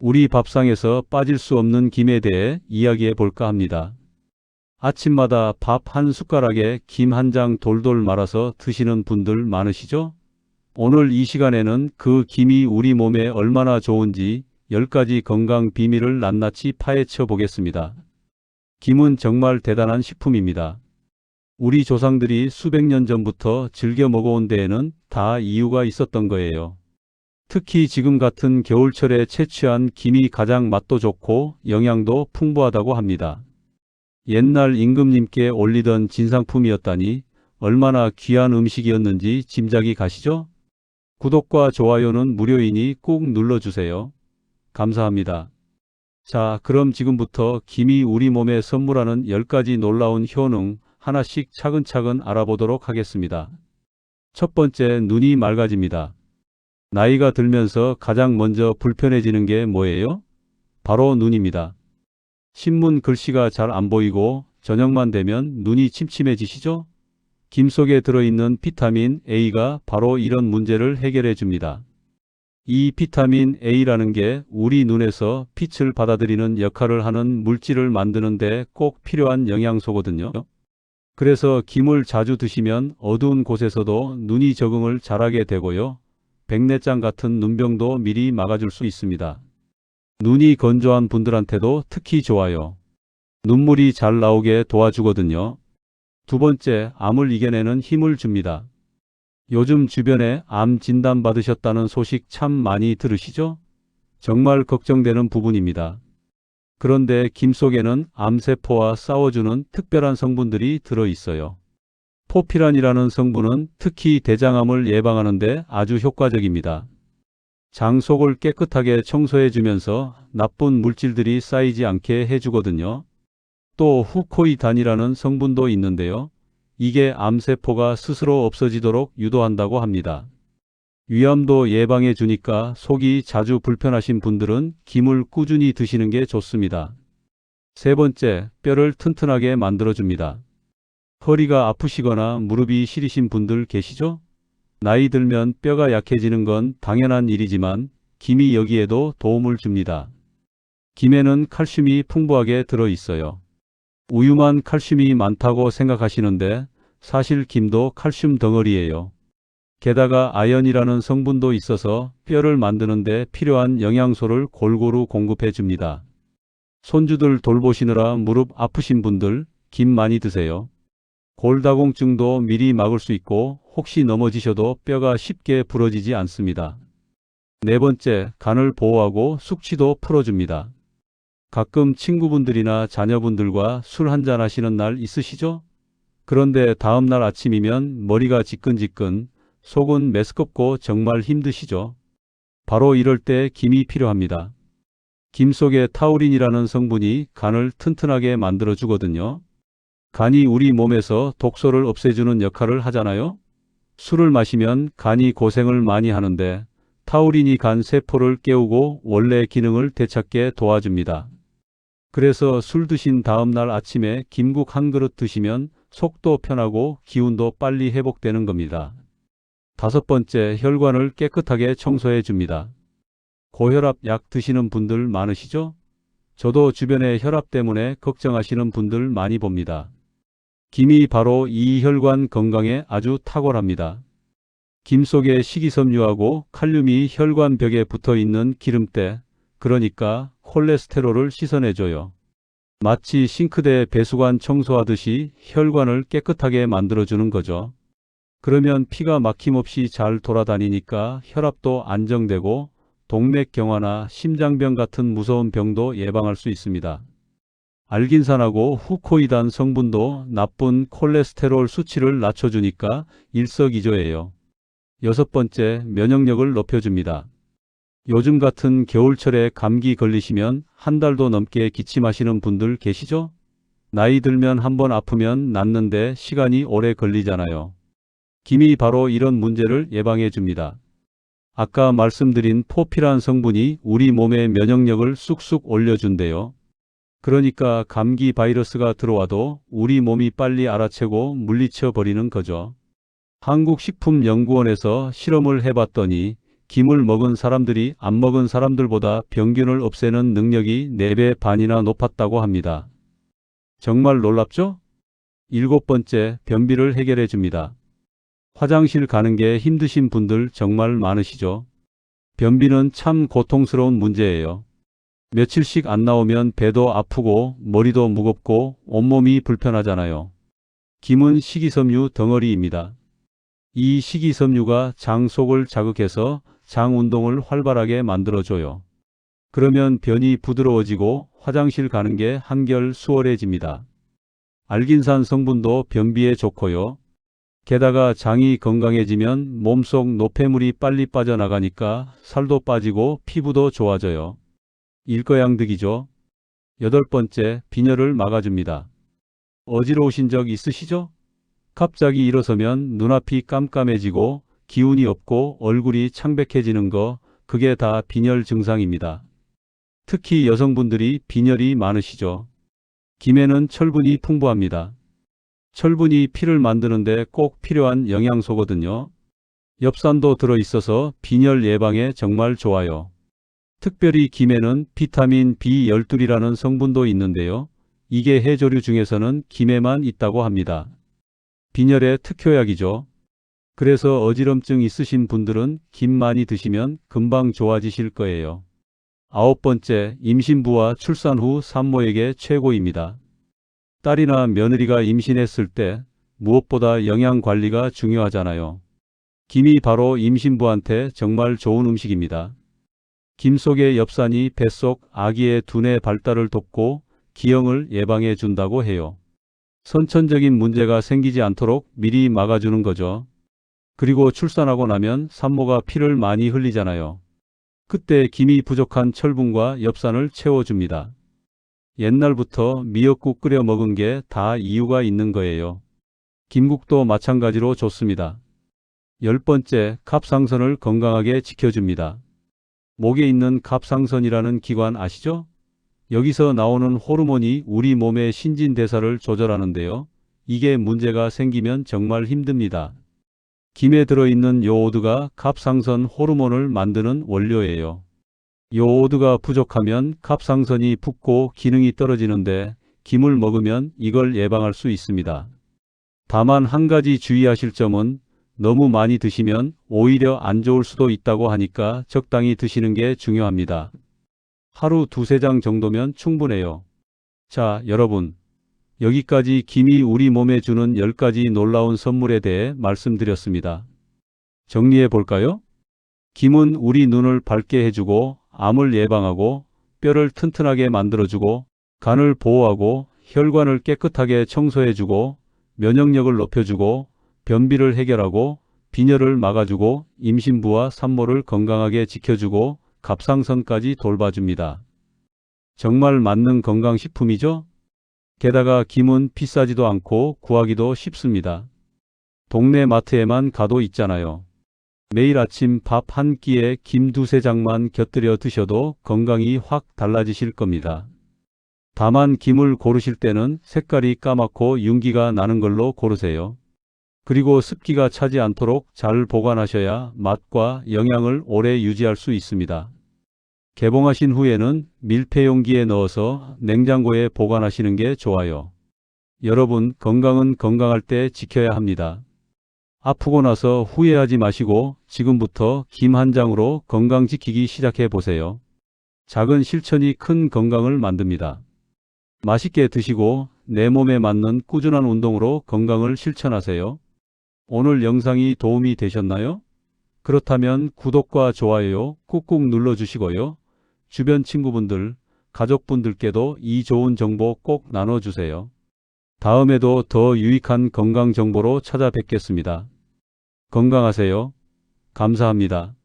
우리 밥상에서 빠질 수 없는 김에 대해 이야기해 볼까 합니다. 아침마다 밥 한 숟가락에 김 한 장 돌돌 말아서 드시는 분들 많으시죠? 오늘 이 시간에는 그 김이 우리 몸에 얼마나 좋은지 10가지 건강 비밀을 낱낱이 파헤쳐 보겠습니다. 김은 정말 대단한 식품입니다. 우리 조상들이 수백 년 전부터 즐겨 먹어온 데에는 다 이유가 있었던 거예요. 특히 지금 같은 겨울철에 채취한 김이 가장 맛도 좋고 영양도 풍부하다고 합니다. 옛날 임금님께 올리던 진상품이었다니 얼마나 귀한 음식이었는지 짐작이 가시죠? 구독과 좋아요는 무료이니 꼭 눌러주세요. 감사합니다. 자, 그럼 지금부터 김이 우리 몸에 선물하는 10가지 놀라운 효능 하나씩 차근차근 알아보도록 하겠습니다. 첫 번째, 눈이 맑아집니다. 나이가 들면서 가장 먼저 불편해지는 게 뭐예요? 바로 눈입니다. 신문 글씨가 잘 안 보이고 저녁만 되면 눈이 침침해지시죠? 김 속에 들어있는 비타민 A가 바로 이런 문제를 해결해 줍니다. 이 비타민 A라는 게 우리 눈에서 빛을 받아들이는 역할을 하는 물질을 만드는 데 꼭 필요한 영양소거든요. 그래서 김을 자주 드시면 어두운 곳에서도 눈이 적응을 잘하게 되고요. 백내장 같은 눈병도 미리 막아줄 수 있습니다. 눈이 건조한 분들한테도 특히 좋아요. 눈물이 잘 나오게 도와주거든요. 두 번째, 암을 이겨내는 힘을 줍니다. 요즘 주변에 암 진단 받으셨다는 소식 참 많이 들으시죠? 정말 걱정되는 부분입니다. 그런데 김 속에는 암세포와 싸워주는 특별한 성분들이 들어있어요. 포피란이라는 성분은 특히 대장암을 예방하는 데 아주 효과적입니다. 장 속을 깨끗하게 청소해주면서 나쁜 물질들이 쌓이지 않게 해주거든요. 또 후코이단이라는 성분도 있는데요. 이게 암세포가 스스로 없어지도록 유도한다고 합니다. 위암도 예방해 주니까 속이 자주 불편하신 분들은 김을 꾸준히 드시는 게 좋습니다. 세 번째, 뼈를 튼튼하게 만들어줍니다. 허리가 아프시거나 무릎이 시리신 분들 계시죠? 나이 들면 뼈가 약해지는 건 당연한 일이지만 김이 여기에도 도움을 줍니다. 김에는 칼슘이 풍부하게 들어있어요. 우유만 칼슘이 많다고 생각하시는데 사실 김도 칼슘 덩어리예요. 게다가 아연이라는 성분도 있어서 뼈를 만드는 데 필요한 영양소를 골고루 공급해 줍니다. 손주들 돌보시느라 무릎 아프신 분들 김 많이 드세요. 골다공증도 미리 막을 수 있고 혹시 넘어지셔도 뼈가 쉽게 부러지지 않습니다. 네 번째, 간을 보호하고 숙취도 풀어줍니다. 가끔 친구분들이나 자녀분들과 술 한잔 하시는 날 있으시죠? 그런데 다음날 아침이면 머리가 지끈지끈, 속은 메스껍고 정말 힘드시죠? 바로 이럴 때 김이 필요합니다. 김 속에 타우린이라는 성분이 간을 튼튼하게 만들어 주거든요. 간이 우리 몸에서 독소를 없애주는 역할을 하잖아요. 술을 마시면 간이 고생을 많이 하는데 타우린이 간 세포를 깨우고 원래 기능을 되찾게 도와줍니다. 그래서 술 드신 다음날 아침에 김국 한 그릇 드시면 속도 편하고 기운도 빨리 회복되는 겁니다. 다섯 번째, 혈관을 깨끗하게 청소해 줍니다. 고혈압 약 드시는 분들 많으시죠? 저도 주변에 혈압 때문에 걱정하시는 분들 많이 봅니다. 김이 바로 이 혈관 건강에 아주 탁월합니다. 김 속에 식이섬유하고 칼륨이 혈관 벽에 붙어 있는 기름때, 그러니까 콜레스테롤을 씻어내줘요. 마치 싱크대 배수관 청소하듯이 혈관을 깨끗하게 만들어주는 거죠. 그러면 피가 막힘없이 잘 돌아다니니까 혈압도 안정되고 동맥경화나 심장병 같은 무서운 병도 예방할 수 있습니다. 알긴산하고 후코이단 성분도 나쁜 콜레스테롤 수치를 낮춰주니까 일석이조예요. 여섯 번째, 면역력을 높여줍니다. 요즘 같은 겨울철에 감기 걸리시면 한 달도 넘게 기침하시는 분들 계시죠? 나이 들면 한번 아프면 낫는데 시간이 오래 걸리잖아요. 김이 바로 이런 문제를 예방해 줍니다. 아까 말씀드린 포피란 성분이 우리 몸의 면역력을 쑥쑥 올려준대요. 그러니까 감기 바이러스가 들어와도 우리 몸이 빨리 알아채고 물리쳐 버리는 거죠. 한국식품연구원에서 실험을 해봤더니 김을 먹은 사람들이 안 먹은 사람들보다 병균을 없애는 능력이 4배 반이나 높았다고 합니다. 정말 놀랍죠? 7번째, 변비를 해결해 줍니다. 화장실 가는 게 힘드신 분들 정말 많으시죠? 변비는 참 고통스러운 문제예요. 며칠씩 안 나오면 배도 아프고 머리도 무겁고 온몸이 불편하잖아요. 김은 식이섬유 덩어리입니다. 이 식이섬유가 장 속을 자극해서 장 운동을 활발하게 만들어줘요. 그러면 변이 부드러워지고 화장실 가는 게 한결 수월해집니다. 알긴산 성분도 변비에 좋고요. 게다가 장이 건강해지면 몸속 노폐물이 빨리 빠져나가니까 살도 빠지고 피부도 좋아져요. 일거양득이죠. 8번째, 빈혈을 막아줍니다. 어지러우신 적 있으시죠? 갑자기 일어서면 눈앞이 깜깜해지고 기운이 없고 얼굴이 창백해지는 거, 그게 다 빈혈 증상입니다. 특히 여성분들이 빈혈이 많으시죠. 김에는 철분이 풍부합니다. 철분이 피를 만드는데 꼭 필요한 영양소거든요. 엽산도 들어있어서 빈혈 예방에 정말 좋아요. 특별히 김에는 비타민 B12라는 성분도 있는데요. 이게 해조류 중에서는 김에만 있다고 합니다. 빈혈의 특효약이죠. 그래서 어지럼증 있으신 분들은 김 많이 드시면 금방 좋아지실 거예요. 9번째, 임신부와 출산 후 산모에게 최고입니다. 딸이나 며느리가 임신했을 때 무엇보다 영양 관리가 중요하잖아요. 김이 바로 임신부한테 정말 좋은 음식입니다. 김 속의 엽산이 뱃속 아기의 두뇌 발달을 돕고 기형을 예방해 준다고 해요. 선천적인 문제가 생기지 않도록 미리 막아주는 거죠. 그리고 출산하고 나면 산모가 피를 많이 흘리잖아요. 그때 김이 부족한 철분과 엽산을 채워줍니다. 옛날부터 미역국 끓여 먹은 게 다 이유가 있는 거예요. 김국도 마찬가지로 좋습니다. 10번째, 갑상선을 건강하게 지켜줍니다. 목에 있는 갑상선이라는 기관 아시죠? 여기서 나오는 호르몬이 우리 몸의 신진대사를 조절하는데요. 이게 문제가 생기면 정말 힘듭니다. 김에 들어있는 요오드가 갑상선 호르몬을 만드는 원료예요. 요오드가 부족하면 갑상선이 붓고 기능이 떨어지는데 김을 먹으면 이걸 예방할 수 있습니다. 다만 한 가지 주의하실 점은 너무 많이 드시면 오히려 안 좋을 수도 있다고 하니까 적당히 드시는 게 중요합니다. 하루 2-3장 정도면 충분해요. 자, 여러분. 여기까지 김이 우리 몸에 주는 10가지 놀라운 선물에 대해 말씀드렸습니다. 정리해 볼까요? 김은 우리 눈을 밝게 해주고 암을 예방하고 뼈를 튼튼하게 만들어주고 간을 보호하고 혈관을 깨끗하게 청소해주고 면역력을 높여주고 변비를 해결하고 빈혈을 막아주고 임신부와 산모를 건강하게 지켜주고 갑상선까지 돌봐줍니다. 정말 맞는 건강식품이죠? 게다가 김은 비싸지도 않고 구하기도 쉽습니다. 동네 마트에만 가도 있잖아요. 매일 아침 밥 한 끼에 김 2-3장만 곁들여 드셔도 건강이 확 달라지실 겁니다. 다만 김을 고르실 때는 색깔이 까맣고 윤기가 나는 걸로 고르세요. 그리고 습기가 차지 않도록 잘 보관하셔야 맛과 영양을 오래 유지할 수 있습니다. 개봉하신 후에는 밀폐용기에 넣어서 냉장고에 보관하시는 게 좋아요. 여러분, 건강은 건강할 때 지켜야 합니다. 아프고 나서 후회하지 마시고 지금부터 김 한 장으로 건강 지키기 시작해 보세요. 작은 실천이 큰 건강을 만듭니다. 맛있게 드시고 내 몸에 맞는 꾸준한 운동으로 건강을 실천하세요. 오늘 영상이 도움이 되셨나요? 그렇다면 구독과 좋아요 꾹꾹 눌러주시고요. 주변 친구분들, 가족분들께도 이 좋은 정보 꼭 나눠주세요. 다음에도 더 유익한 건강 정보로 찾아뵙겠습니다. 건강하세요. 감사합니다.